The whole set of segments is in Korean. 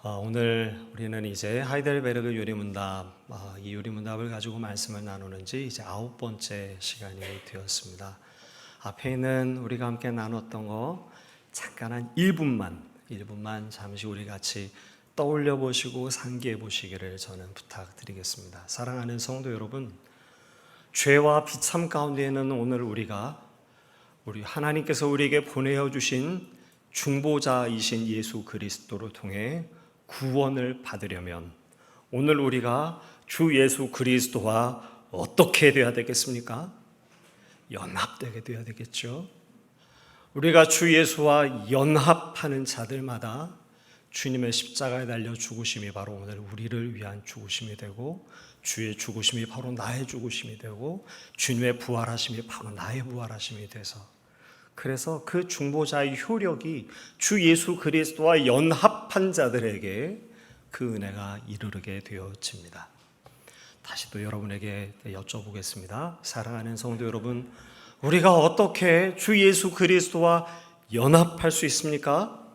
오늘 우리는 이제 하이델베르그 요리문답, 이 요리문답을 가지고 말씀을 나누는 지 이제 9번째 시간이 되었습니다. 앞에 있는 우리가 함께 나눴던 거 잠깐 한 1분만 잠시 우리 같이 떠올려 보시고 상기해 보시기를 저는 부탁드리겠습니다. 사랑하는 성도 여러분, 죄와 비참 가운데 있는 오늘 우리 하나님께서 우리에게 보내어 주신 중보자이신 예수 그리스도를 통해 구원을 받으려면 오늘 우리가 주 예수 그리스도와 어떻게 되어야 되겠습니까? 연합되게 되어야 되겠죠. 우리가 주 예수와 연합하는 자들마다 주님의 십자가에 달려 죽으심이 바로 오늘 우리를 위한 죽으심이 되고, 주의 죽으심이 바로 나의 죽으심이 되고, 주님의 부활하심이 바로 나의 부활하심이 돼서, 그래서 그 중보자의 효력이 주 예수 그리스도와 연합한 자들에게 그 은혜가 이르게 되어집니다. 다시 또 여러분에게 여쭤보겠습니다. 사랑하는 성도 여러분, 우리가 어떻게 주 예수 그리스도와 연합할 수 있습니까?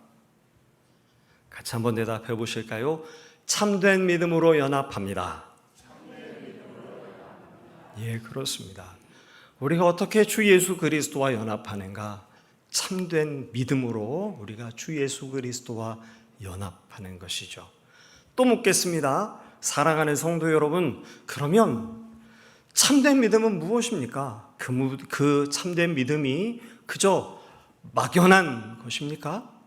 같이 한번 대답해 보실까요? 참된 믿음으로 연합합니다. 예, 그렇습니다. 우리가 어떻게 주 예수 그리스도와 연합하는가? 참된 믿음으로 우리가 주 예수 그리스도와 연합하는 것이죠. 또 묻겠습니다. 사랑하는 성도 여러분, 그러면 참된 믿음은 무엇입니까? 그 참된 믿음이 그저 막연한 것입니까?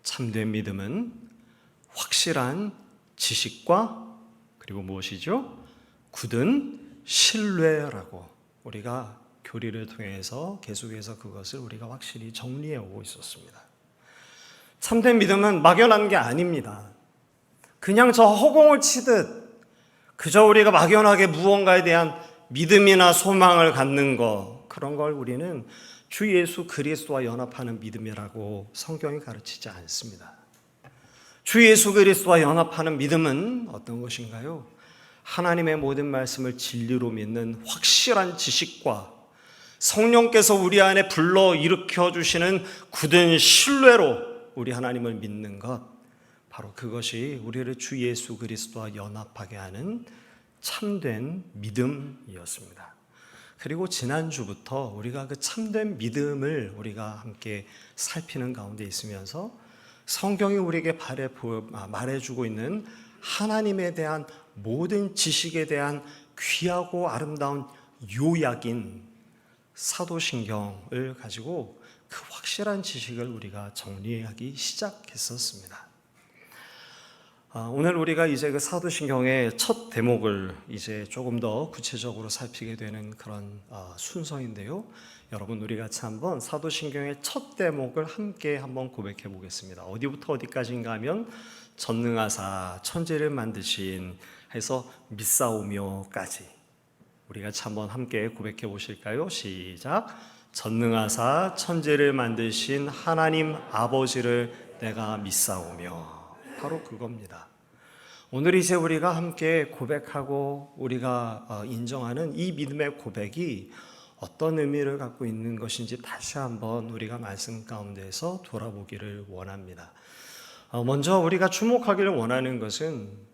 참된 믿음은 확실한 지식과 그리고 무엇이죠? 굳은 신뢰라고 우리가 교리를 통해서 계속해서 그것을 우리가 확실히 정리해 오고 있었습니다. 참된 믿음은 막연한 게 아닙니다. 그냥 저 허공을 치듯 그저 우리가 막연하게 무언가에 대한 믿음이나 소망을 갖는 것, 그런 걸 우리는 주 예수 그리스도와 연합하는 믿음이라고 성경이 가르치지 않습니다. 주 예수 그리스도와 연합하는 믿음은 어떤 것인가요? 하나님의 모든 말씀을 진리로 믿는 확실한 지식과 성령께서 우리 안에 불러 일으켜 주시는 굳은 신뢰로 우리 하나님을 믿는 것, 바로 그것이 우리를 주 예수 그리스도와 연합하게 하는 참된 믿음이었습니다. 그리고 지난주부터 우리가 그 참된 믿음을 우리가 함께 살피는 가운데 있으면서 성경이 우리에게 말해주고 있는 하나님에 대한 모든 지식에 대한 귀하고 아름다운 요약인 사도신경을 가지고 그 확실한 지식을 우리가 정리하기 시작했었습니다. 오늘 우리가 이제 그 사도신경의 첫 대목을 이제 조금 더 구체적으로 살피게 되는 그런 순서인데요. 여러분, 우리 같이 한번 사도신경의 첫 대목을 함께 한번 고백해 보겠습니다. 어디부터 어디까지인가 하면 전능하사 천지를 만드신 해서 믿사오며까지 우리 같이 한번 함께 고백해 보실까요? 시작. 전능하사 천지를 만드신 하나님 아버지를 내가 믿사오며, 바로 그겁니다. 오늘 이제 우리가 함께 고백하고 우리가 인정하는 이 믿음의 고백이 어떤 의미를 갖고 있는 것인지 다시 한번 우리가 말씀 가운데에서 돌아보기를 원합니다. 먼저 우리가 주목하기를 원하는 것은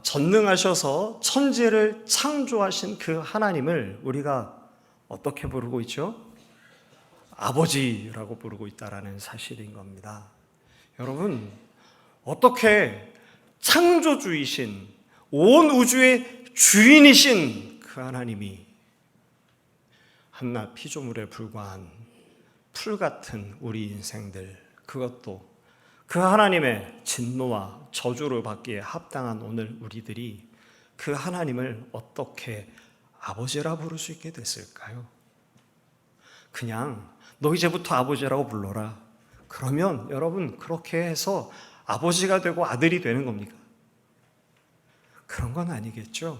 전능하셔서 천지를 창조하신 그 하나님을 우리가 어떻게 부르고 있죠? 아버지라고 부르고 있다는 사실인 겁니다. 여러분, 어떻게 창조주이신 온 우주의 주인이신 그 하나님이 한낱 피조물에 불과한 풀 같은 우리 인생들, 그것도 그 하나님의 진노와 저주를 받기에 합당한 오늘 우리들이 그 하나님을 어떻게 아버지라 부를 수 있게 됐을까요? 그냥 너 이제부터 아버지라고 불러라. 그러면 여러분, 그렇게 해서 아버지가 되고 아들이 되는 겁니까? 그런 건 아니겠죠.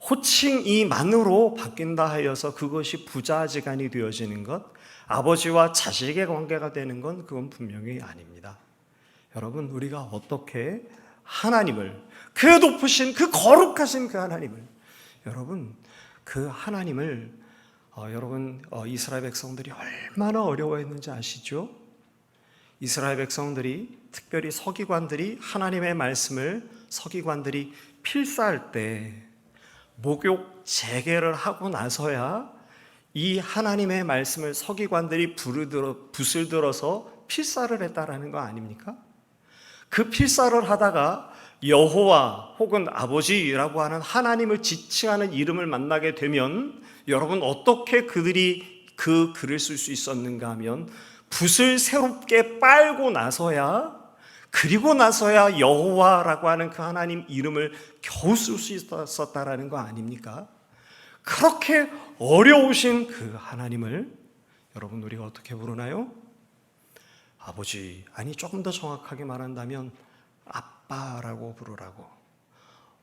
호칭이만으로 바뀐다 하여서 그것이 부자지간이 되어지는 것, 아버지와 자식의 관계가 되는 건 그건 분명히 아닙니다. 여러분, 우리가 어떻게 하나님을, 그 높으신 그 거룩하신 그 하나님을, 여러분 그 하나님을 여러분 이스라엘 백성들이 얼마나 어려워했는지 아시죠? 이스라엘 백성들이, 특별히 서기관들이 하나님의 말씀을 서기관들이 필사할 때 목욕 재개를 하고 나서야 이 하나님의 말씀을 서기관들이 붓을 들어서 필사를 했다라는 거 아닙니까? 그 필사를 하다가 여호와 혹은 아버지라고 하는 하나님을 지칭하는 이름을 만나게 되면 여러분 어떻게 그들이 그 글을 쓸 수 있었는가 하면 붓을 새롭게 빨고 나서야, 그리고 나서야 여호와라고 하는 그 하나님 이름을 겨우 쓸 수 있었다라는 거 아닙니까? 그렇게 어려우신 그 하나님을 여러분 우리가 어떻게 부르나요? 아버지, 아니 조금 더 정확하게 말한다면 아빠라고 부르라고.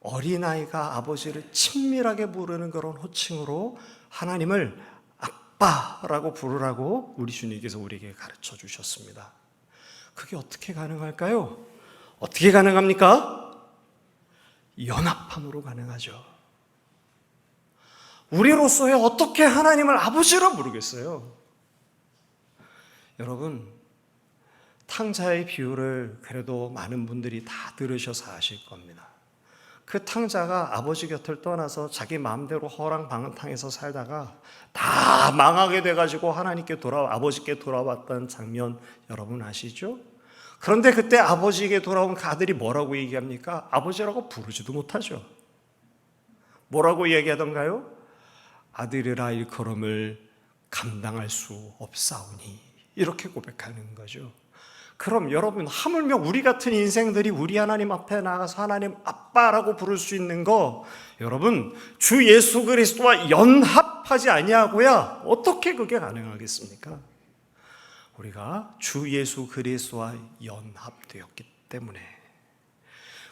어린아이가 아버지를 친밀하게 부르는 그런 호칭으로 하나님을 아빠라고 부르라고 우리 주님께서 우리에게 가르쳐 주셨습니다. 그게 어떻게 가능할까요? 어떻게 가능합니까? 연합함으로 가능하죠. 우리로서야 어떻게 하나님을 아버지라 부르겠어요? 여러분, 탕자의 비유를 그래도 많은 분들이 다 들으셔서 아실 겁니다. 그 탕자가 아버지 곁을 떠나서 자기 마음대로 허랑방탕해서 살다가 다 망하게 돼가지고 아버지께 돌아왔던 장면 여러분 아시죠? 그런데 그때 아버지에게 돌아온 그 아들이 뭐라고 얘기합니까? 아버지라고 부르지도 못하죠. 뭐라고 얘기하던가요? 아들이라 일컬음을 감당할 수 없사오니, 이렇게 고백하는 거죠. 그럼 여러분, 하물며 우리 같은 인생들이 우리 하나님 앞에 나가서 하나님 아빠라고 부를 수 있는 거, 여러분 주 예수 그리스도와 연합하지 아니하고야 어떻게 그게 가능하겠습니까? 우리가 주 예수 그리스도와 연합되었기 때문에,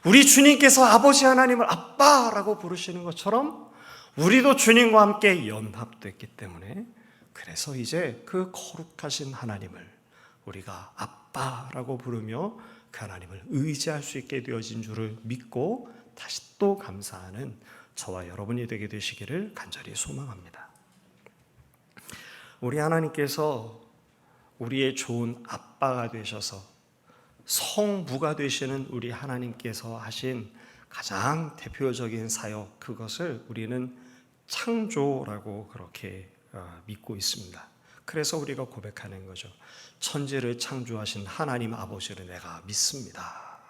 우리 주님께서 아버지 하나님을 아빠라고 부르시는 것처럼 우리도 주님과 함께 연합됐기 때문에, 그래서 이제 그 거룩하신 하나님을 우리가 아빠라고 부르며 그 하나님을 의지할 수 있게 되어진 줄을 믿고 다시 또 감사하는 저와 여러분이 되게 되시기를 간절히 소망합니다. 우리 하나님께서 우리의 좋은 아빠가 되셔서 성부가 되시는 우리 하나님께서 하신 가장 대표적인 사역, 그것을 우리는 창조라고 그렇게 믿고 있습니다. 그래서 우리가 고백하는 거죠. 천지를 창조하신 하나님 아버지를 내가 믿습니다.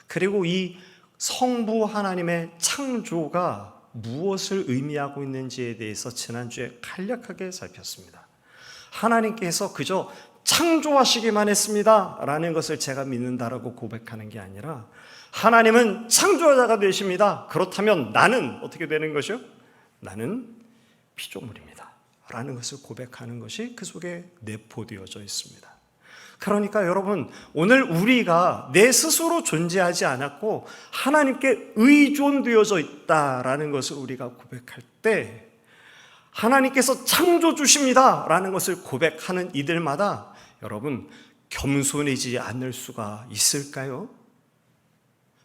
그리고 이 성부 하나님의 창조가 무엇을 의미하고 있는지에 대해서 지난주에 간략하게 살폈습니다. 하나님께서 그저 창조하시기만 했습니다 라는 것을 제가 믿는다라고 고백하는 게 아니라, 하나님은 창조자가 되십니다. 그렇다면 나는 어떻게 되는 것이요? 나는 피조물입니다 라는 것을 고백하는 것이 그 속에 내포되어져 있습니다. 그러니까 여러분, 오늘 우리가 내 스스로 존재하지 않았고 하나님께 의존되어져 있다라는 것을 우리가 고백할 때, 하나님께서 창조주십니다 라는 것을 고백하는 이들마다 여러분 겸손해지지 않을 수가 있을까요?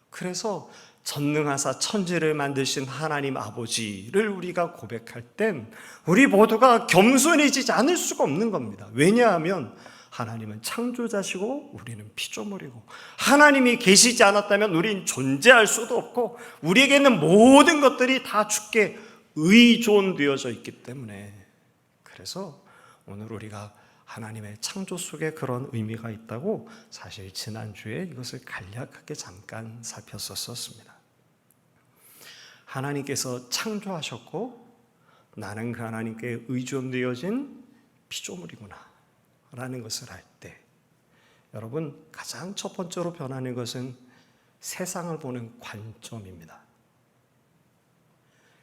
그래서 전능하사 천지를 만드신 하나님 아버지를 우리가 고백할 땐 우리 모두가 겸손해지지 않을 수가 없는 겁니다. 왜냐하면 하나님은 창조자시고 우리는 피조물이고, 하나님이 계시지 않았다면 우리는 존재할 수도 없고, 우리에게는 모든 것들이 다 주께 의존되어져 있기 때문에, 그래서 오늘 우리가 하나님의 창조 속에 그런 의미가 있다고 사실 지난주에 이것을 간략하게 잠깐 살폈었습니다. 하나님께서 창조하셨고 나는 그 하나님께 의존되어진 피조물이구나 라는 것을 알 때, 여러분 가장 첫 번째로 변하는 것은 세상을 보는 관점입니다.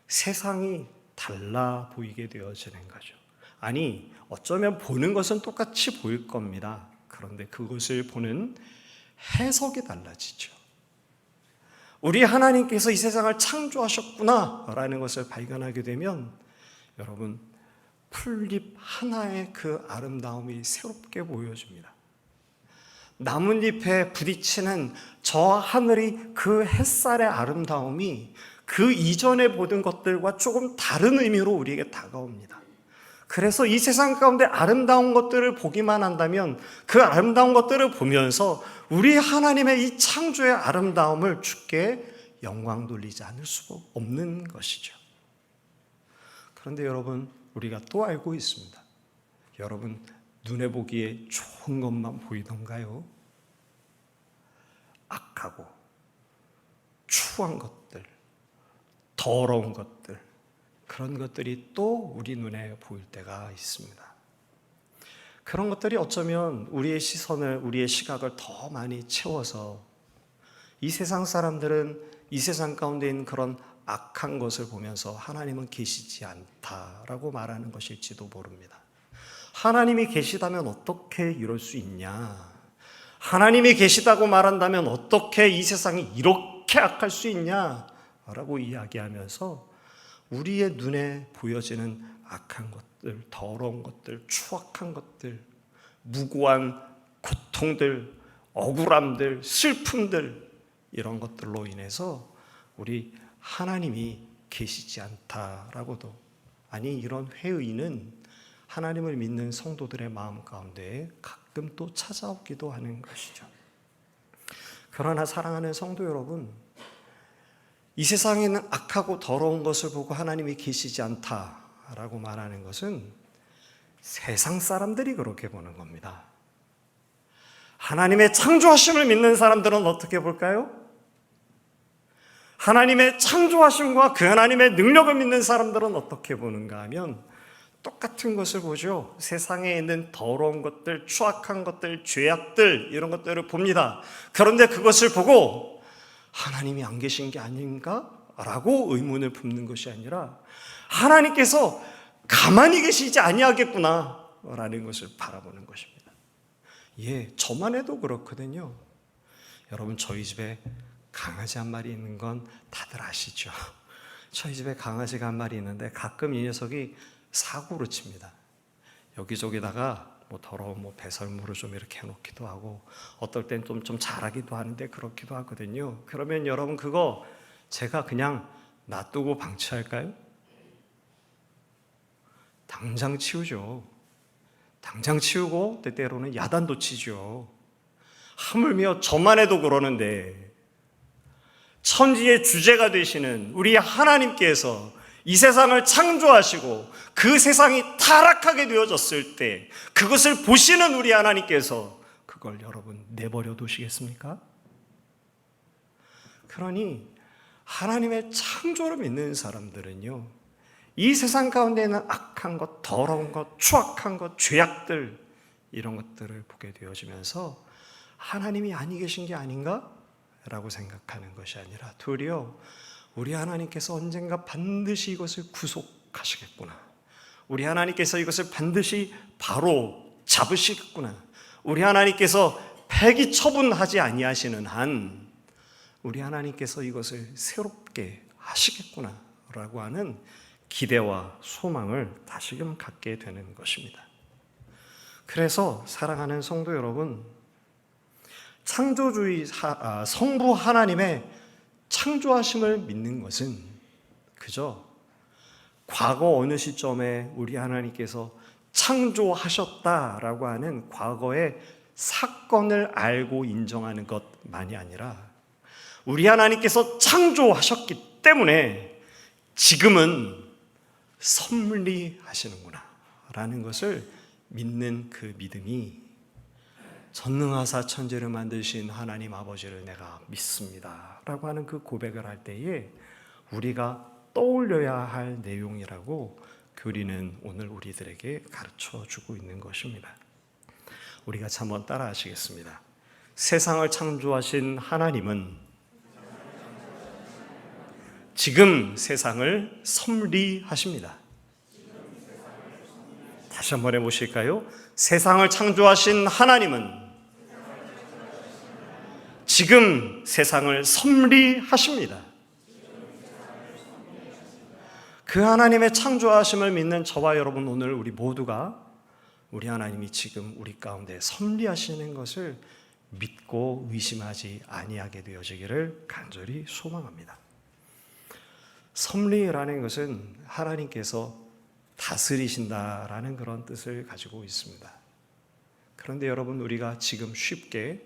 세상이 달라 보이게 되어지는 거죠. 아니, 어쩌면 보는 것은 똑같이 보일 겁니다. 그런데 그것을 보는 해석이 달라지죠. 우리 하나님께서 이 세상을 창조하셨구나 라는 것을 발견하게 되면, 여러분 풀잎 하나의 그 아름다움이 새롭게 보여집니다. 나뭇잎에 부딪히는 저 하늘이, 그 햇살의 아름다움이 그 이전에 보던 것들과 조금 다른 의미로 우리에게 다가옵니다. 그래서 이 세상 가운데 아름다운 것들을 보기만 한다면 그 아름다운 것들을 보면서 우리 하나님의 이 창조의 아름다움을 주께 영광 돌리지 않을 수가 없는 것이죠. 그런데 여러분, 우리가 또 알고 있습니다. 여러분, 눈에 보기에 좋은 것만 보이던가요? 악하고 추한 것들, 더러운 것들, 그런 것들이 또 우리 눈에 보일 때가 있습니다. 그런 것들이 어쩌면 우리의 시선을, 우리의 시각을 더 많이 채워서 이 세상 사람들은 이 세상 가운데 있는 그런 악한 것을 보면서 하나님은 계시지 않다라고 말하는 것일지도 모릅니다. 하나님이 계시다면 어떻게 이럴 수 있냐? 하나님이 계시다고 말한다면 어떻게 이 세상이 이렇게 악할 수 있냐? 라고 이야기하면서 우리의 눈에 보여지는 악한 것들, 더러운 것들, 추악한 것들, 무고한 고통들, 억울함들, 슬픔들, 이런 것들로 인해서 우리 하나님이 계시지 않다라고도, 아니 이런 회의는 하나님을 믿는 성도들의 마음 가운데 가끔 또 찾아오기도 하는 것이죠. 그러나 사랑하는 성도 여러분, 이 세상에는 악하고 더러운 것을 보고 하나님이 계시지 않다라고 말하는 것은 세상 사람들이 그렇게 보는 겁니다. 하나님의 창조하심을 믿는 사람들은 어떻게 볼까요? 하나님의 창조하심과 그 하나님의 능력을 믿는 사람들은 어떻게 보는가 하면 똑같은 것을 보죠. 세상에 있는 더러운 것들, 추악한 것들, 죄악들, 이런 것들을 봅니다. 그런데 그것을 보고 하나님이 안 계신 게 아닌가? 라고 의문을 품는 것이 아니라 하나님께서 가만히 계시지 아니하겠구나 라는 것을 바라보는 것입니다. 예, 저만 해도 그렇거든요. 여러분, 저희 집에 강아지 한 마리 있는 건 다들 아시죠? 저희 집에 강아지가 한 마리 있는데 가끔 이 녀석이 사고를 칩니다. 여기저기다가 더러운 배설물을 좀 이렇게 해놓기도 하고, 어떨 땐 좀 잘하기도 하는데 그렇기도 하거든요. 그러면 여러분, 그거 제가 그냥 놔두고 방치할까요? 당장 치우죠. 당장 치우고 때때로는 야단도 치죠. 하물며 저만 해도 그러는데 천지의 주제가 되시는 우리 하나님께서 이 세상을 창조하시고 그 세상이 타락하게 되어졌을 때 그것을 보시는 우리 하나님께서 그걸 여러분 내버려 두시겠습니까? 그러니 하나님의 창조를 믿는 사람들은요, 이 세상 가운데 있는 악한 것, 더러운 것, 추악한 것, 죄악들, 이런 것들을 보게 되어지면서 하나님이 아니 계신 게 아닌가? 라고 생각하는 것이 아니라 도리어 우리 하나님께서 언젠가 반드시 이것을 구속하시겠구나, 우리 하나님께서 이것을 반드시 바로 잡으시겠구나, 우리 하나님께서 폐기 처분하지 아니하시는 한 우리 하나님께서 이것을 새롭게 하시겠구나 라고 하는 기대와 소망을 다시금 갖게 되는 것입니다. 그래서 사랑하는 성도 여러분, 창조주의 성부 하나님의 창조하심을 믿는 것은 그저 과거 어느 시점에 우리 하나님께서 창조하셨다라고 하는 과거의 사건을 알고 인정하는 것만이 아니라 우리 하나님께서 창조하셨기 때문에 지금은 섭리하시는구나 라는 것을 믿는 그 믿음이, 전능하사 천지를 만드신 하나님 아버지를 내가 믿습니다 라고 하는 그 고백을 할 때에 우리가 떠올려야 할 내용이라고 교리는 오늘 우리들에게 가르쳐주고 있는 것입니다. 우리 같이 한번 따라 하시겠습니다. 세상을 창조하신 하나님은 지금 세상을 섭리하십니다. 다시 한번 해보실까요? 세상을 창조하신 하나님은 지금 세상을 섭리하십니다. 그 하나님의 창조하심을 믿는 저와 여러분, 오늘 우리 모두가 우리 하나님이 지금 우리 가운데 섭리하시는 것을 믿고 의심하지 아니하게 되어지기를 간절히 소망합니다. 섭리라는 것은 하나님께서 다스리신다라는 그런 뜻을 가지고 있습니다. 그런데 여러분, 우리가 지금 쉽게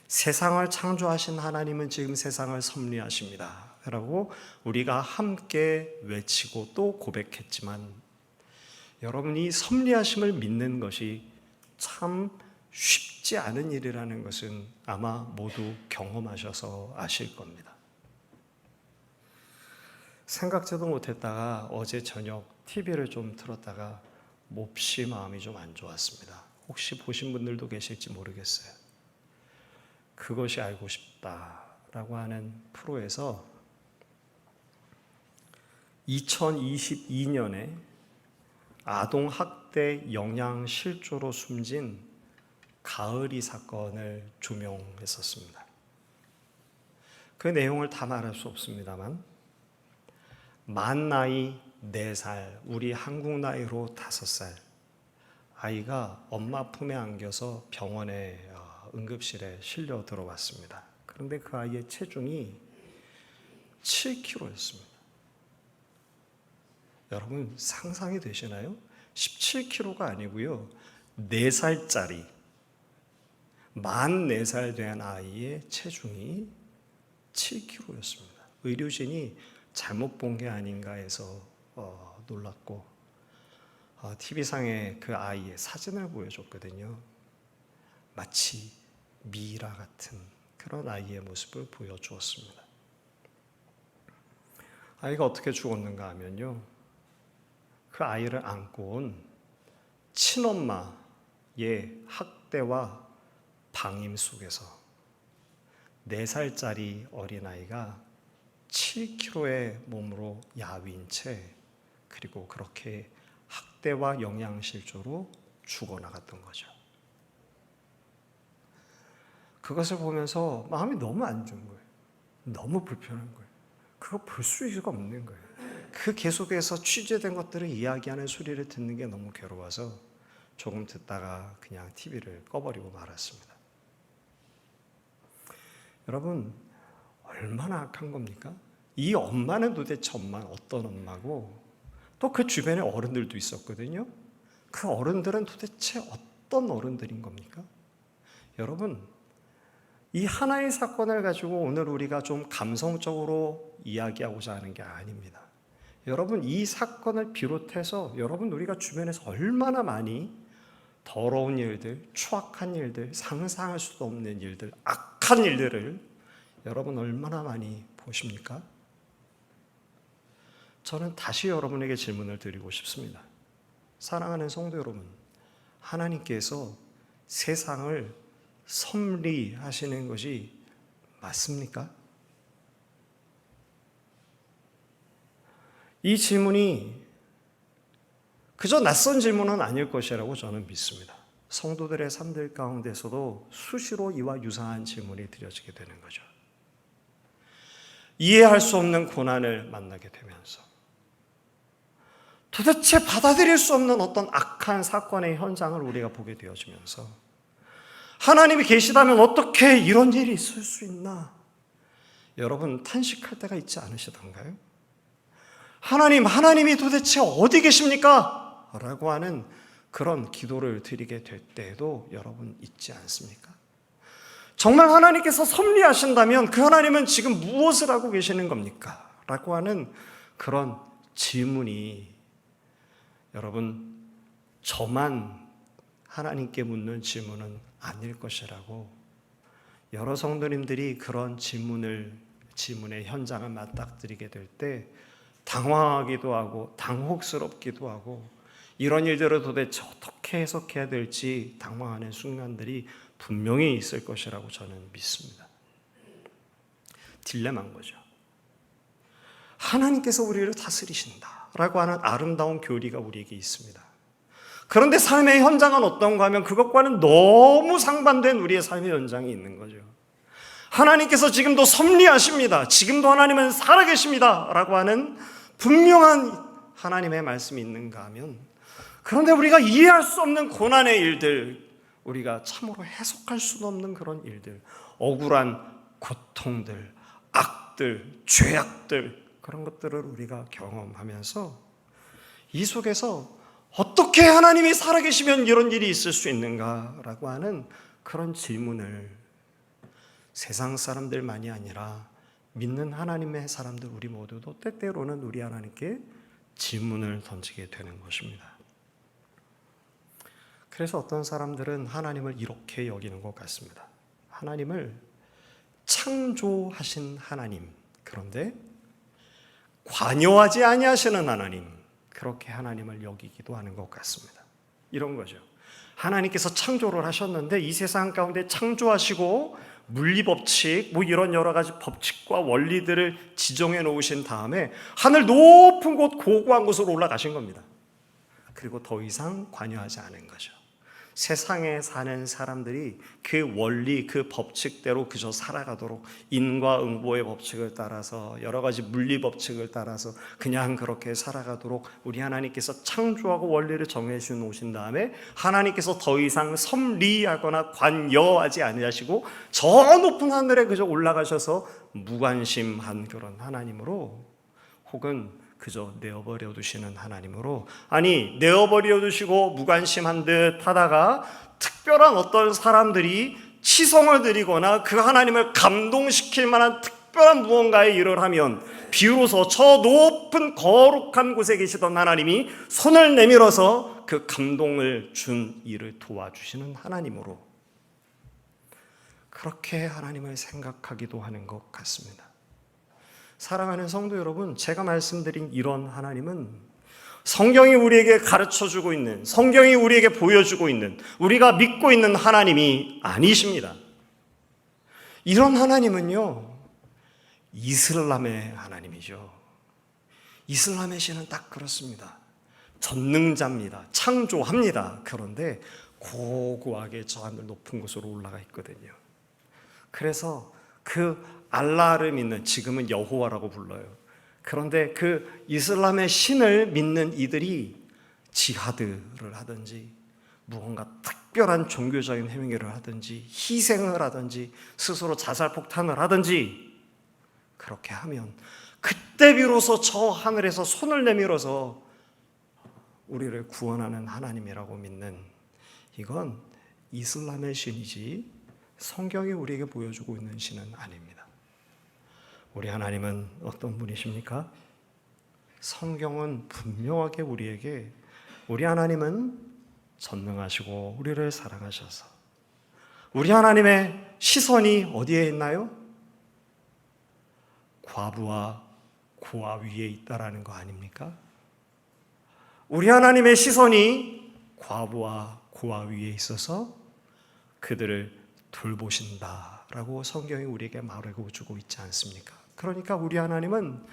세상을 창조하신 하나님은 지금 세상을 섭리하십니다 라고 우리가 함께 외치고 또 고백했지만, 여러분이 섭리하심을 믿는 것이 참 쉽지 않은 일이라는 것은 아마 모두 경험하셔서 아실 겁니다. 생각지도 못했다가 어제 저녁 TV를 좀 틀었다가 몹시 마음이 좀 안 좋았습니다. 혹시 보신 분들도 계실지 모르겠어요. 그것이 알고 싶다라고 하는 프로에서 2022년에 아동학대 영양실조로 숨진 가을이 사건을 조명했었습니다. 그 내용을 다 말할 수 없습니다만, 만 나이 4살, 우리 한국 나이로 5살 아이가 엄마 품에 안겨서 병원에 응급실에 실려 들어왔습니다. 그런데 그 아이의 체중이 7kg였습니다. 여러분 상상이 되시나요? 17kg가 아니고요, 4살짜리 만 4살 된 아이의 체중이 7kg였습니다. 의료진이 잘못 본 게 아닌가 해서 놀랐고, TV상에 그 아이의 사진을 보여줬거든요. 마치 미라 같은 그런 아이의 모습을 보여주었습니다. 아이가 어떻게 죽었는가 하면요, 그 아이를 안고 온 친엄마의 학대와 방임 속에서 4살짜리 어린아이가 7kg의 몸으로 야윈 채, 그리고 그렇게 학대와 영양실조로 죽어나갔던 거죠. 그것을 보면서 마음이 너무 안 좋은 거예요. 너무 불편한 거예요. 그거 볼 수가 없는 거예요. 그 계속해서 취재된 것들을 이야기하는 소리를 듣는 게 너무 괴로워서 조금 듣다가 그냥 TV를 꺼버리고 말았습니다. 여러분, 얼마나 악한 겁니까? 이 엄마는 도대체 어떤 엄마고, 또 그 주변에 어른들도 있었거든요. 그 어른들은 도대체 어떤 어른들인 겁니까? 여러분, 이 하나의 사건을 가지고 오늘 우리가 좀 감성적으로 이야기하고자 하는 게 아닙니다. 여러분, 이 사건을 비롯해서 여러분, 우리가 주변에서 얼마나 많이 더러운 일들, 추악한 일들, 상상할 수도 없는 일들, 악한 일들을 여러분 얼마나 많이 보십니까? 저는 다시 여러분에게 질문을 드리고 싶습니다. 사랑하는 성도 여러분, 하나님께서 세상을 섭리하시는 것이 맞습니까? 이 질문이 그저 낯선 질문은 아닐 것이라고 저는 믿습니다. 성도들의 삶들 가운데서도 수시로 이와 유사한 질문이 드려지게 되는 거죠. 이해할 수 없는 고난을 만나게 되면서, 도대체 받아들일 수 없는 어떤 악한 사건의 현장을 우리가 보게 되어지면서, 하나님이 계시다면 어떻게 이런 일이 있을 수 있나? 여러분 탄식할 때가 있지 않으시던가요? 하나님이 도대체 어디 계십니까? 라고 하는 그런 기도를 드리게 될 때에도 여러분 있지 않습니까? 정말 하나님께서 섭리하신다면 그 하나님은 지금 무엇을 하고 계시는 겁니까? 라고 하는 그런 질문이, 여러분 저만 하나님께 묻는 질문은 아닐 것이라고, 여러 성도님들이 그런 질문의 현장을 맞닥뜨리게 될 때 당황하기도 하고 당혹스럽기도 하고, 이런 일들을 도대체 어떻게 해석해야 될지 당황하는 순간들이 분명히 있을 것이라고 저는 믿습니다. 딜레마인 거죠. 하나님께서 우리를 다스리신다라고 하는 아름다운 교리가 우리에게 있습니다. 그런데 삶의 현장은 어떤가 하면 그것과는 너무 상반된 우리의 삶의 현장이 있는 거죠. 하나님께서 지금도 섭리하십니다. 지금도 하나님은 살아계십니다. 라고 하는 분명한 하나님의 말씀이 있는가 하면, 그런데 우리가 이해할 수 없는 고난의 일들, 우리가 참으로 해석할 수 없는 그런 일들, 억울한 고통들, 악들, 죄악들, 그런 것들을 우리가 경험하면서 이 속에서 어떻게 하나님이 살아계시면 이런 일이 있을 수 있는가라고 하는 그런 질문을 세상 사람들만이 아니라 믿는 하나님의 사람들 우리 모두도 때때로는 우리 하나님께 질문을 던지게 되는 것입니다. 그래서 어떤 사람들은 하나님을 이렇게 여기는 것 같습니다. 하나님을 창조하신 하나님, 그런데 관여하지 아니하시는 하나님, 그렇게 하나님을 여기기도 하는 것 같습니다. 이런 거죠. 하나님께서 창조를 하셨는데 이 세상 가운데 창조하시고 물리법칙, 이런 여러 가지 법칙과 원리들을 지정해 놓으신 다음에 하늘 높은 곳 고고한 곳으로 올라가신 겁니다. 그리고 더 이상 관여하지 않은 거죠. 세상에 사는 사람들이 그 원리, 그 법칙대로 그저 살아가도록 인과응보의 법칙을 따라서 여러 가지 물리 법칙을 따라서 그냥 그렇게 살아가도록 우리 하나님께서 창조하고 원리를 정해 주신 다음에 하나님께서 더 이상 섭리하거나 관여하지 아니하시고 저 높은 하늘에 그저 올라가셔서 무관심한 그런 하나님으로, 혹은 그저 내어버려 두시는 하나님으로, 아니 내어버려 두시고 무관심한 듯 하다가 특별한 어떤 사람들이 치성을 드리거나 그 하나님을 감동시킬 만한 특별한 무언가의 일을 하면 비로소 저 높은 거룩한 곳에 계시던 하나님이 손을 내밀어서 그 감동을 준 일을 도와주시는 하나님으로, 그렇게 하나님을 생각하기도 하는 것 같습니다. 사랑하는 성도 여러분, 제가 말씀드린 이런 하나님은 성경이 우리에게 가르쳐주고 있는, 성경이 우리에게 보여주고 있는, 우리가 믿고 있는 하나님이 아니십니다. 이런 하나님은요, 이슬람의 하나님이죠. 이슬람의 신은 딱 그렇습니다. 전능자입니다. 창조합니다. 그런데 고고하게 저 하늘 높은 곳으로 올라가 있거든요. 그래서 그 알라를 믿는, 지금은 여호와라고 불러요. 그런데 그 이슬람의 신을 믿는 이들이 지하드를 하든지 무언가 특별한 종교적인 행위를 하든지 희생을 하든지 스스로 자살폭탄을 하든지 그렇게 하면 그때 비로소 저 하늘에서 손을 내밀어서 우리를 구원하는 하나님이라고 믿는, 이건 이슬람의 신이지 성경이 우리에게 보여주고 있는 신은 아닙니다. 우리 하나님은 어떤 분이십니까? 성경은 분명하게 우리에게 우리 하나님은 전능하시고 우리를 사랑하셔서, 우리 하나님의 시선이 어디에 있나요? 과부와 고아 위에 있다라는 거 아닙니까? 우리 하나님의 시선이 과부와 고아 위에 있어서 그들을 돌보신다라고 성경이 우리에게 말해주고 있지 않습니까? 그러니까 우리 하나님은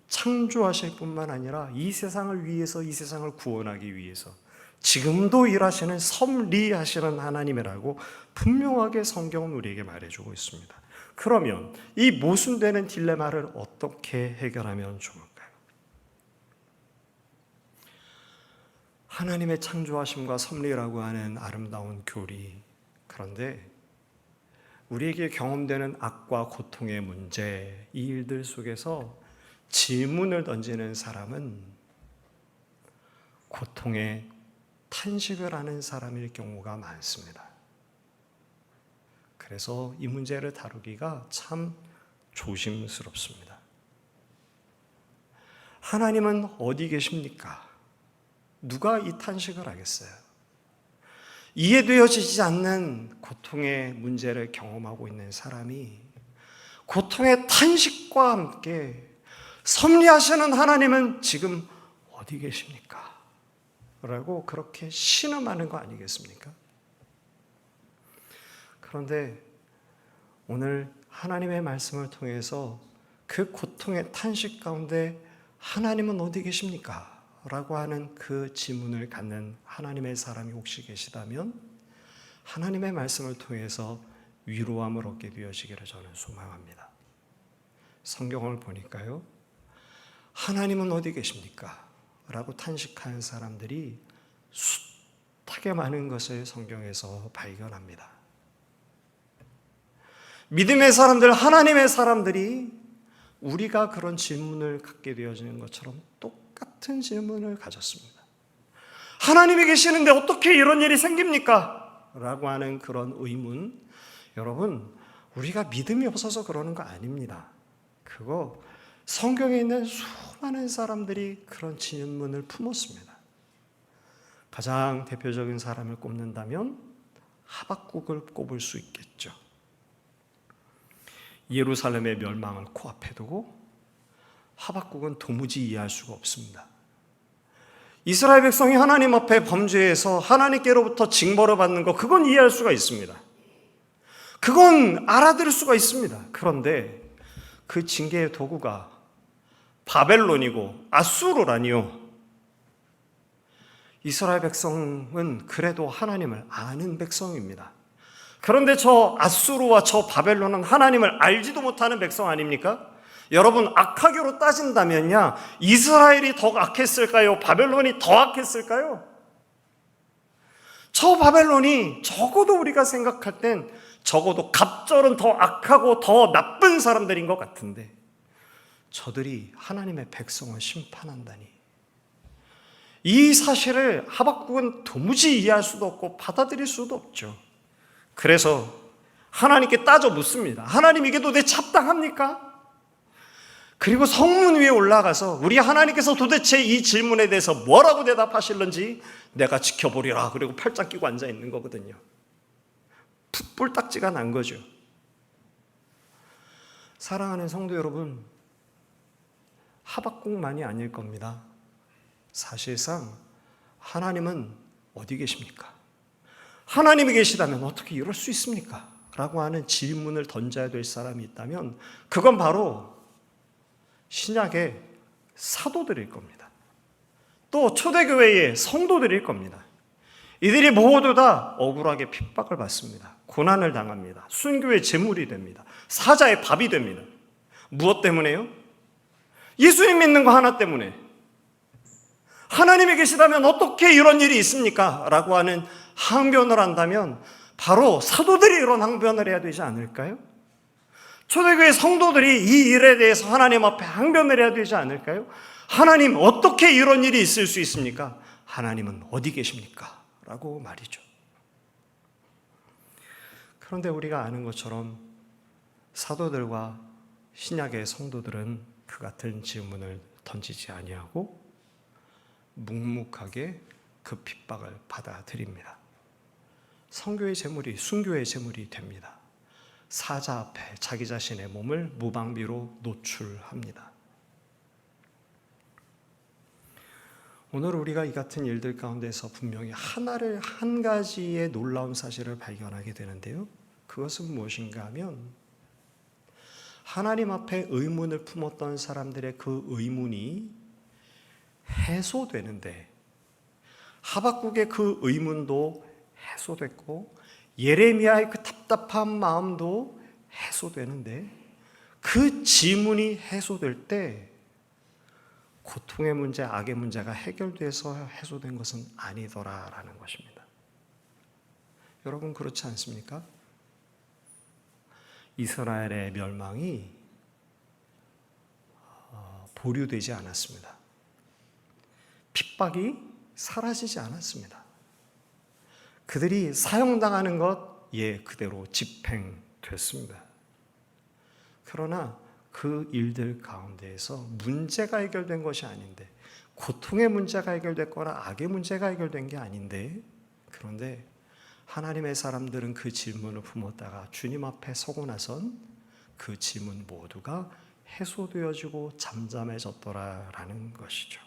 창조하실 뿐만 아니라 이 세상을 위해서, 이 세상을 구원하기 위해서 지금도 일하시는 섭리하시는 하나님이라고 분명하게 성경은 우리에게 말해주고 있습니다. 그러면 이 모순되는 딜레마를 어떻게 해결하면 좋을까요? 하나님의 창조하심과 섭리라고 하는 아름다운 교리, 그런데 우리에게 경험되는 악과 고통의 문제, 이 일들 속에서 질문을 던지는 사람은 고통에 탄식을 하는 사람일 경우가 많습니다. 그래서 이 문제를 다루기가 참 조심스럽습니다. 하나님은 어디 계십니까? 누가 이 탄식을 하겠어요? 이해되어지지 않는 고통의 문제를 경험하고 있는 사람이 고통의 탄식과 함께 섭리하시는 하나님은 지금 어디 계십니까? 라고 그렇게 신음하는 거 아니겠습니까? 그런데 오늘 하나님의 말씀을 통해서 그 고통의 탄식 가운데 하나님은 어디 계십니까? 라고 하는 그 질문을 갖는 하나님의 사람이 혹시 계시다면 하나님의 말씀을 통해서 위로함을 얻게 되어지기를 저는 소망합니다. 성경을 보니까요, 하나님은 어디 계십니까? 라고 탄식하는 사람들이 숱하게 많은 것을 성경에서 발견합니다. 믿음의 사람들, 하나님의 사람들이 우리가 그런 질문을 갖게 되어지는 것처럼 똑같이 똑같은 질문을 가졌습니다. 하나님이 계시는데 어떻게 이런 일이 생깁니까? 라고 하는 그런 의문. 여러분, 우리가 믿음이 없어서 그러는 거 아닙니다. 그거 성경에 있는 수많은 사람들이 그런 질문을 품었습니다. 가장 대표적인 사람을 꼽는다면 하박국을 꼽을 수 있겠죠. 예루살렘의 멸망을 코앞에 두고 하박국은 도무지 이해할 수가 없습니다. 이스라엘 백성이 하나님 앞에 범죄해서 하나님께로부터 징벌을 받는 것, 그건 이해할 수가 있습니다. 그건 알아들을 수가 있습니다. 그런데 그 징계의 도구가 바벨론이고 아수르라니요. 이스라엘 백성은 그래도 하나님을 아는 백성입니다. 그런데 저 아수르와 저 바벨론은 하나님을 알지도 못하는 백성 아닙니까? 여러분, 악하게로 따진다면야 이스라엘이 더 악했을까요? 바벨론이 더 악했을까요? 저 바벨론이 적어도 우리가 생각할 땐 적어도 갑절은 더 악하고 더 나쁜 사람들인 것 같은데 저들이 하나님의 백성을 심판한다니, 이 사실을 하박국은 도무지 이해할 수도 없고 받아들일 수도 없죠. 그래서 하나님께 따져 묻습니다. 하나님, 이게 도대체 합당합니까? 그리고 성문 위에 올라가서 우리 하나님께서 도대체 이 질문에 대해서 뭐라고 대답하실런지 내가 지켜보리라. 그리고 팔짱 끼고 앉아 있는 거거든요. 뿔딱지가 난 거죠. 사랑하는 성도 여러분, 하박국만이 아닐 겁니다. 사실상 하나님은 어디 계십니까? 하나님이 계시다면 어떻게 이럴 수 있습니까? 라고 하는 질문을 던져야 될 사람이 있다면 그건 바로 신약의 사도들일 겁니다. 또 초대교회의 성도들일 겁니다. 이들이 모두 다 억울하게 핍박을 받습니다. 고난을 당합니다. 순교의 제물이 됩니다. 사자의 밥이 됩니다. 무엇 때문에요? 예수님 믿는 거 하나 때문에. 하나님이 계시다면 어떻게 이런 일이 있습니까? 라고 하는 항변을 한다면 바로 사도들이 이런 항변을 해야 되지 않을까요? 초대교회 성도들이 이 일에 대해서 하나님 앞에 항변을 해야 되지 않을까요? 하나님, 어떻게 이런 일이 있을 수 있습니까? 하나님은 어디 계십니까? 라고 말이죠. 그런데 우리가 아는 것처럼 사도들과 신약의 성도들은 그 같은 질문을 던지지 아니하고 묵묵하게 그 핍박을 받아들입니다. 성교의 제물이 순교의 제물이 됩니다. 사자 앞에 자기 자신의 몸을 무방비로 노출합니다. 오늘 우리가 이 같은 일들 가운데서 분명히 한 가지의 놀라운 사실을 발견하게 되는데요. 그것은 무엇인가 하면 하나님 앞에 의문을 품었던 사람들의 그 의문이 해소되는데, 하박국의 그 의문도 해소됐고 예레미야의 그 답답한 마음도 해소되는데, 그 지문이 해소될 때 고통의 문제, 악의 문제가 해결돼서 해소된 것은 아니더라라는 것입니다. 여러분, 그렇지 않습니까? 이스라엘의 멸망이 보류되지 않았습니다. 핍박이 사라지지 않았습니다. 그들이 사형당하는 것, 그대로 집행됐습니다. 그러나 그 일들 가운데에서 문제가 해결된 것이 아닌데, 고통의 문제가 해결됐거나 악의 문제가 해결된 게 아닌데, 그런데 하나님의 사람들은 그 질문을 품었다가 주님 앞에 서고 나선 그 질문 모두가 해소되어지고 잠잠해졌더라라는 것이죠.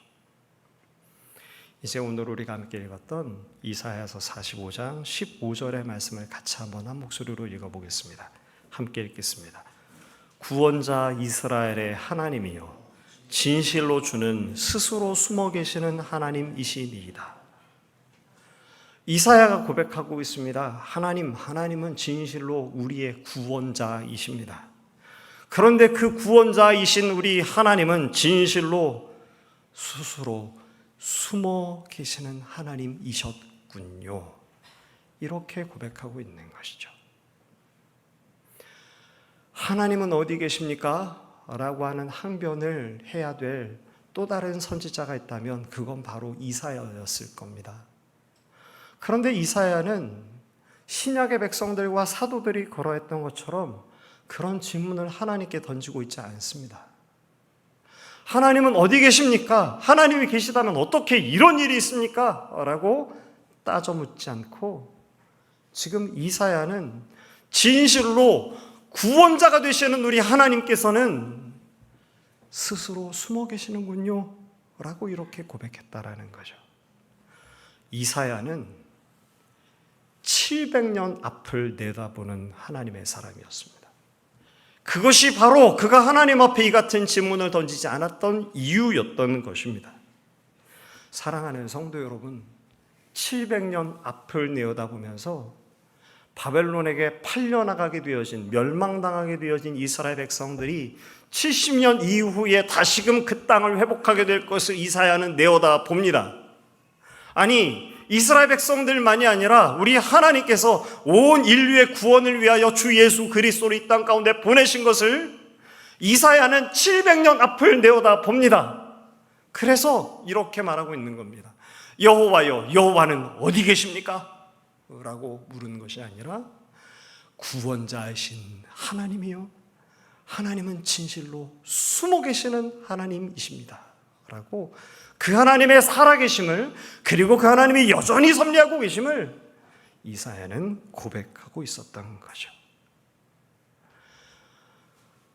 이제 오늘 우리가 함께 읽었던 이사야서 45장 15절의 말씀을 같이 한번 한 목소리로 읽어보겠습니다. 함께 읽겠습니다. 구원자 이스라엘의 하나님이여, 진실로 주는 스스로 숨어 계시는 하나님이시니이다. 이사야가 고백하고 있습니다. 하나님은 진실로 우리의 구원자이십니다. 그런데 그 구원자이신 우리 하나님은 진실로 스스로 숨어 계시는 하나님이셨군요. 이렇게 고백하고 있는 것이죠. 하나님은 어디 계십니까? 라고 하는 항변을 해야 될 또 다른 선지자가 있다면 그건 바로 이사야였을 겁니다. 그런데 이사야는 신약의 백성들과 사도들이 걸어했던 것처럼 그런 질문을 하나님께 던지고 있지 않습니다. 하나님은 어디 계십니까? 하나님이 계시다면 어떻게 이런 일이 있습니까? 라고 따져 묻지 않고 지금 이사야는 진실로 구원자가 되시는 우리 하나님께서는 스스로 숨어 계시는군요 라고 이렇게 고백했다라는 거죠. 이사야는 700년 앞을 내다보는 하나님의 사람이었습니다. 그것이 바로 그가 하나님 앞에 이 같은 질문을 던지지 않았던 이유였던 것입니다. 사랑하는 성도 여러분, 700년 앞을 내어다보면서 바벨론에게 팔려나가게 되어진, 멸망당하게 되어진 이스라엘 백성들이 70년 이후에 다시금 그 땅을 회복하게 될 것을 이사야는 내어다봅니다. 아니, 이스라엘 백성들만이 아니라 우리 하나님께서 온 인류의 구원을 위하여 주 예수 그리스도를 이 땅 가운데 보내신 것을 이사야는 700년 앞을 내어다봅니다. 그래서 이렇게 말하고 있는 겁니다. 여호와여, 여호와는 어디 계십니까? 라고 물은 것이 아니라 구원자이신 하나님이요, 하나님은 진실로 숨어 계시는 하나님이십니다 라고 그 하나님의 살아계심을, 그리고 그 하나님이 여전히 섭리하고 계심을 이사야는 고백하고 있었던 거죠.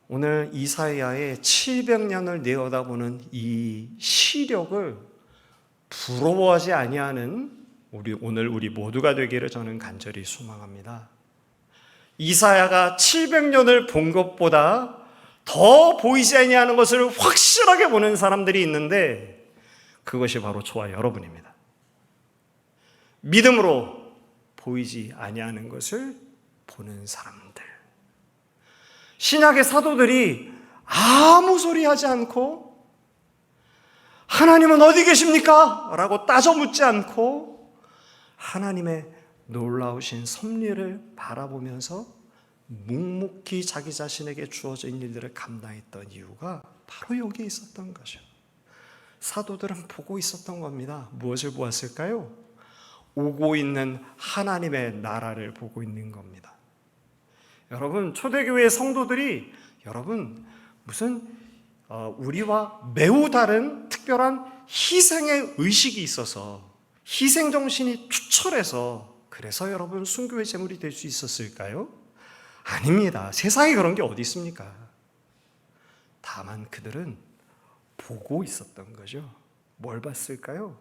오늘 이사야의 700년을 내어다보는 이 시력을 부러워하지 아니하는 오늘 우리 모두가 되기를 저는 간절히 소망합니다. 이사야가 700년을 본 것보다 더 보이지 아니하는 것을 확실하게 보는 사람들이 있는데 그것이 바로 저와 여러분입니다. 믿음으로 보이지 아니하는 것을 보는 사람들. 신약의 사도들이 아무 소리 하지 않고 하나님은 어디 계십니까? 라고 따져 묻지 않고 하나님의 놀라우신 섭리를 바라보면서 묵묵히 자기 자신에게 주어진 일들을 감당했던 이유가 바로 여기에 있었던 거죠. 사도들은 보고 있었던 겁니다. 무엇을 보았을까요? 오고 있는 하나님의 나라를 보고 있는 겁니다. 여러분, 초대교회 성도들이 무슨 우리와 매우 다른 특별한 희생의 의식이 있어서 희생정신이 투철해서 그래서 여러분 순교의 제물이 될 수 있었을까요? 아닙니다. 세상에 그런 게 어디 있습니까? 다만 그들은 보고 있었던 거죠. 뭘 봤을까요?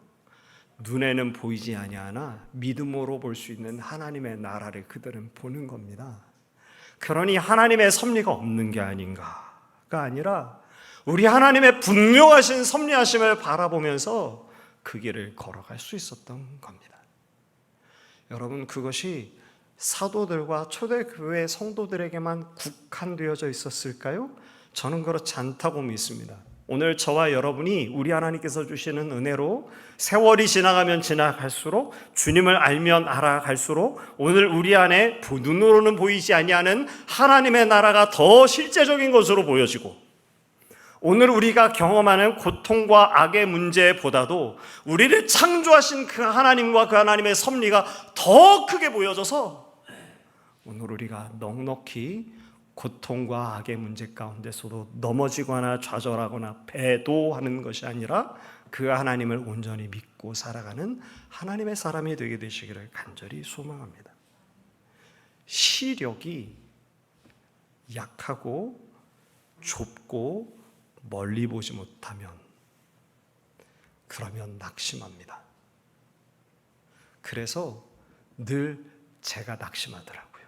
눈에는 보이지 아니하나 믿음으로 볼 수 있는 하나님의 나라를 그들은 보는 겁니다. 그러니 하나님의 섭리가 없는 게 아닌가가 아니라 우리 하나님의 분명하신 섭리하심을 바라보면서 그 길을 걸어갈 수 있었던 겁니다. 여러분, 그것이 사도들과 초대교회 성도들에게만 국한되어져 있었을까요? 저는 그렇지 않다고 믿습니다. 오늘 저와 여러분이 우리 하나님께서 주시는 은혜로 세월이 지나가면 지나갈수록, 주님을 알면 알아갈수록 오늘 우리 안에 눈으로는 보이지 아니하는 하나님의 나라가 더 실제적인 것으로 보여지고, 오늘 우리가 경험하는 고통과 악의 문제보다도 우리를 창조하신 그 하나님과 그 하나님의 섭리가 더 크게 보여져서 오늘 우리가 넉넉히 고통과 악의 문제 가운데서도 넘어지거나 좌절하거나 배도하는 것이 아니라 그 하나님을 온전히 믿고 살아가는 하나님의 사람이 되게 되시기를 간절히 소망합니다. 시력이 약하고 좁고 멀리 보지 못하면 그러면 낙심합니다. 그래서 늘 제가 낙심하더라고요.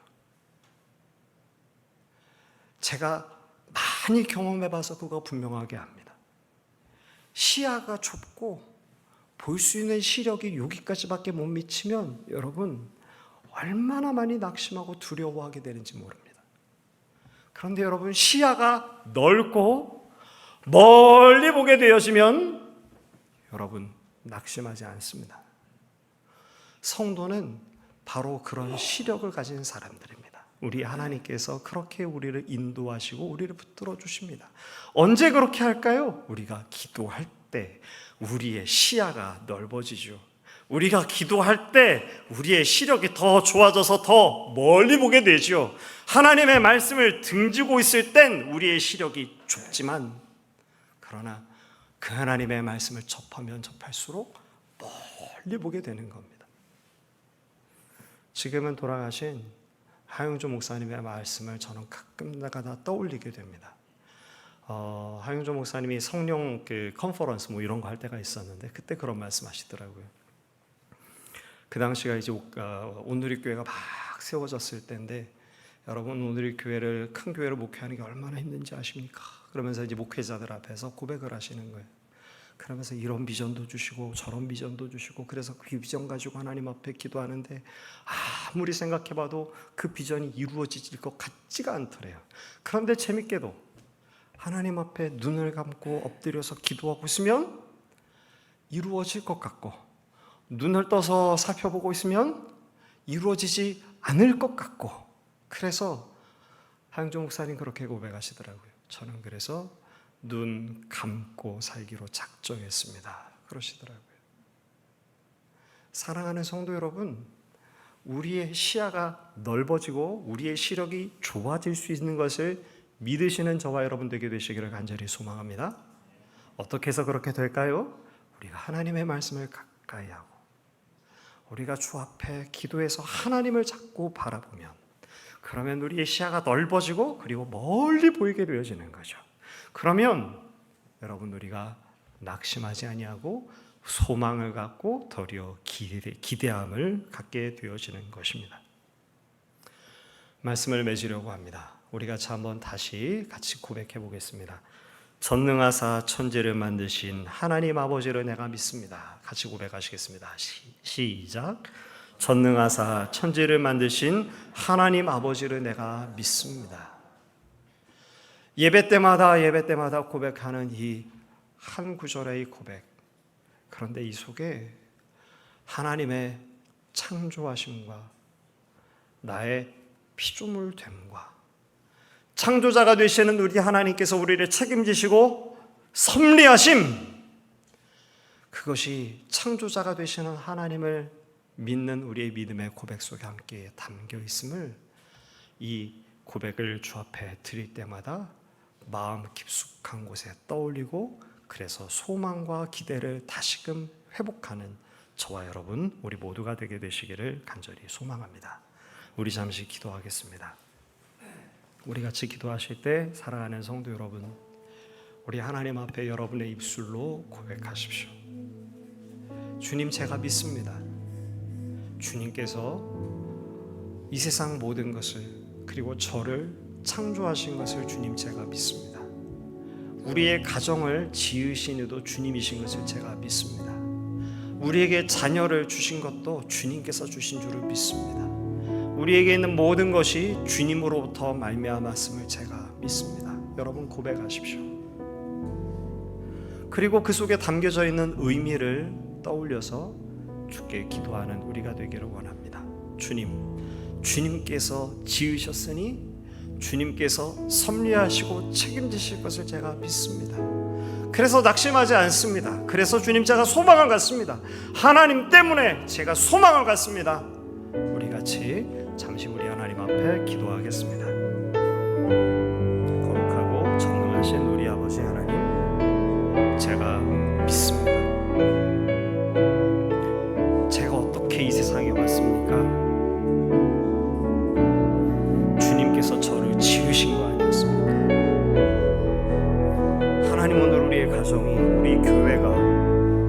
제가 많이 경험해봐서 그거 분명하게 압니다. 시야가 좁고 볼 수 있는 시력이 여기까지밖에 못 미치면 여러분 얼마나 많이 낙심하고 두려워하게 되는지 모릅니다. 그런데 여러분, 시야가 넓고 멀리 보게 되어지면 여러분 낙심하지 않습니다. 성도는 바로 그런 시력을 가진 사람들입니다. 우리 하나님께서 그렇게 우리를 인도하시고 우리를 붙들어 주십니다. 언제 그렇게 할까요? 우리가 기도할 때 우리의 시야가 넓어지죠. 우리가 기도할 때 우리의 시력이 더 좋아져서 더 멀리 보게 되죠. 하나님의 말씀을 등지고 있을 땐 우리의 시력이 좁지만, 그러나 그 하나님의 말씀을 접하면 접할수록 멀리 보게 되는 겁니다. 지금은 돌아가신 하용조 목사님의 말씀을 저는 가끔가다 떠올리게 됩니다. 하용조 목사님이 성령 컨퍼런스 이런 거 할 때가 있었는데 그때 그런 말씀하시더라고요. 그 당시가 이제 온누리교회가 막 세워졌을 때인데, 여러분 온누리 교회를, 큰 교회를 목회하는 게 얼마나 힘든지 아십니까? 그러면서 이제 목회자들 앞에서 고백을 하시는 거예요. 그러면서 이런 비전도 주시고 저런 비전도 주시고, 그래서 그 비전 가지고 하나님 앞에 기도하는데 아무리 생각해봐도 그 비전이 이루어질 것 같지가 않더래요. 그런데 재밌게도 하나님 앞에 눈을 감고 엎드려서 기도하고 있으면 이루어질 것 같고, 눈을 떠서 살펴보고 있으면 이루어지지 않을 것 같고, 그래서 하용조 목사님 그렇게 고백하시더라고요. 저는 그래서 눈 감고 살기로 작정했습니다. 그러시더라고요. 사랑하는 성도 여러분, 우리의 시야가 넓어지고 우리의 시력이 좋아질 수 있는 것을 믿으시는 저와 여러분 되게 되시기를 간절히 소망합니다. 어떻게 해서 그렇게 될까요? 우리가 하나님의 말씀을 가까이 하고 우리가 주 앞에 기도해서 하나님을 자꾸 바라보면, 그러면 우리의 시야가 넓어지고 그리고 멀리 보이게 되어지는 거죠. 그러면 여러분 우리가 낙심하지 아니하고 소망을 갖고 도리어 기대함을 갖게 되어지는 것입니다. 말씀을 맺으려고 합니다. 우리 같이 한번 다시 같이 고백해 보겠습니다. 전능하사 천지를 만드신 하나님 아버지를 내가 믿습니다. 같이 고백하시겠습니다. 시작. 전능하사 천지를 만드신 하나님 아버지를 내가 믿습니다. 예배 때마다 고백하는 이 한 구절의 고백, 그런데 이 속에 하나님의 창조하심과 나의 피조물됨과 창조자가 되시는 우리 하나님께서 우리를 책임지시고 섭리하심, 그것이 창조자가 되시는 하나님을 믿는 우리의 믿음의 고백 속에 함께 담겨 있음을, 이 고백을 주 앞에 드릴 때마다 마음 깊숙한 곳에 떠올리고, 그래서 소망과 기대를 다시금 회복하는 저와 여러분 우리 모두가 되게 되시기를 간절히 소망합니다. 우리 잠시 기도하겠습니다. 우리 같이 기도하실 때 사랑하는 성도 여러분, 우리 하나님 앞에 여러분의 입술로 고백하십시오. 주님, 제가 믿습니다. 주님께서 이 세상 모든 것을, 그리고 저를 창조하신 것을 주님 제가 믿습니다. 우리의 가정을 지으신 이도 주님이신 것을 제가 믿습니다. 우리에게 자녀를 주신 것도 주님께서 주신 줄을 믿습니다. 우리에게 있는 모든 것이 주님으로부터 말미암았음을 제가 믿습니다. 여러분 고백하십시오. 그리고 그 속에 담겨져 있는 의미를 떠올려서 주께 기도하는 우리가 되기를 원합니다. 주님께서 지으셨으니 주님께서 섭리하시고 책임지실 것을 제가 믿습니다. 그래서 낙심하지 않습니다. 그래서 주님, 제가 소망을 갖습니다. 하나님 때문에 제가 소망을 갖습니다. 우리 같이 잠시 우리 하나님 앞에 기도하겠습니다. 거룩하고 전능하신 우리 아버지 하나님, 제가 믿습니다. 제가 어떻게 이 세상에 왔습니까? 주님께서 저를 지으신 거 아니었습니까? 하나님, 오늘 우리의 가정이, 우리 교회가,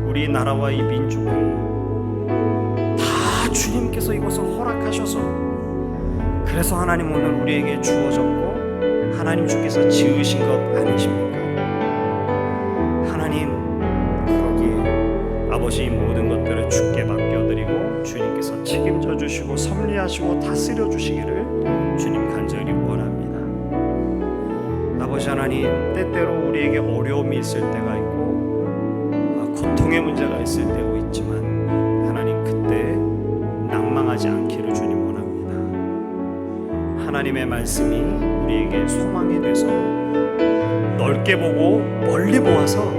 우리 나라와 이 민족이 다 주님께서 이것을 허락하셔서, 그래서 하나님 오늘 우리에게 주어졌고 하나님 주께서 지으신 것 아니십니까? 하나님, 그러기에 아버지 모든 것들을 주께 맡겨드리고 주님께서 책임져 주시고 섭리하시고 다스려 주시기를 주님 간절히 원합니다. 아버지 하나님, 때때로 우리에게 어려움이 있을 때가 있고 고통의 문제가 있을 때도 있지만 하나님, 그때 낭망하지 않기를 주님 원합니다. 하나님의 말씀이 우리에게 소망이 돼서 넓게 보고 멀리 보아서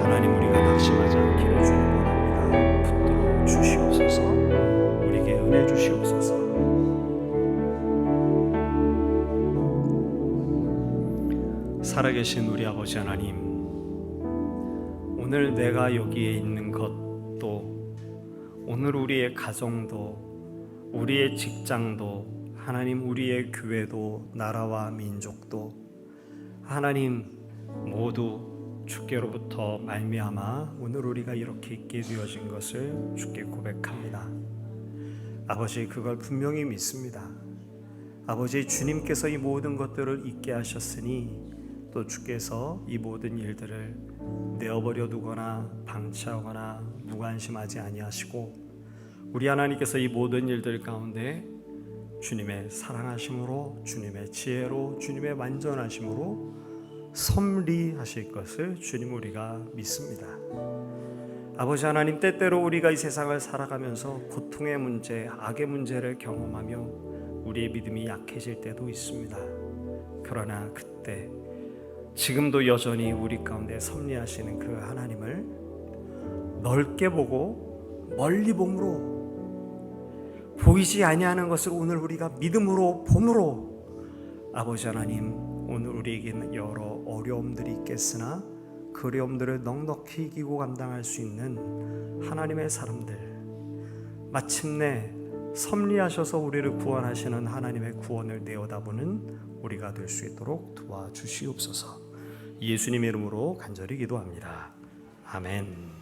하나님 우리가 낙심하지 않기를 주님 원합니다. 붙들어 주시옵소서. 우리에게 은혜 주시옵소서. 살아계신 우리 아버지 하나님, 오늘 내가 여기에 있는 것도, 오늘 우리의 가정도, 우리의 직장도, 하나님 우리의 교회도, 나라와 민족도 하나님 모두 주께로부터 말미암아 오늘 우리가 이렇게 있게 되어진 것을 주께 고백합니다. 아버지, 그걸 분명히 믿습니다. 아버지, 주님께서 이 모든 것들을 있게 하셨으니 또 주께서 이 모든 일들을 내어버려 두거나 방치하거나 무관심하지 아니하시고 우리 하나님께서 이 모든 일들 가운데 주님의 사랑하심으로, 주님의 지혜로, 주님의 완전하심으로 섭리하실 것을 주님 우리가 믿습니다. 아버지 하나님, 때때로 우리가 이 세상을 살아가면서 고통의 문제, 악의 문제를 경험하며 우리의 믿음이 약해질 때도 있습니다. 그러나 그때 지금도 여전히 우리 가운데 섭리하시는 그 하나님을 넓게 보고 멀리 봄으로, 보이지 아니하는 것을 오늘 우리가 믿음으로 봄으로, 아버지 하나님, 오늘 우리에게는 여러 어려움들이 있겠으나 그 어려움들을 넉넉히 이기고 감당할 수 있는 하나님의 사람들, 마침내 섭리하셔서 우리를 구원하시는 하나님의 구원을 내어다보는 우리가 될 수 있도록 도와주시옵소서. 예수님의 이름으로 간절히 기도합니다. 아멘.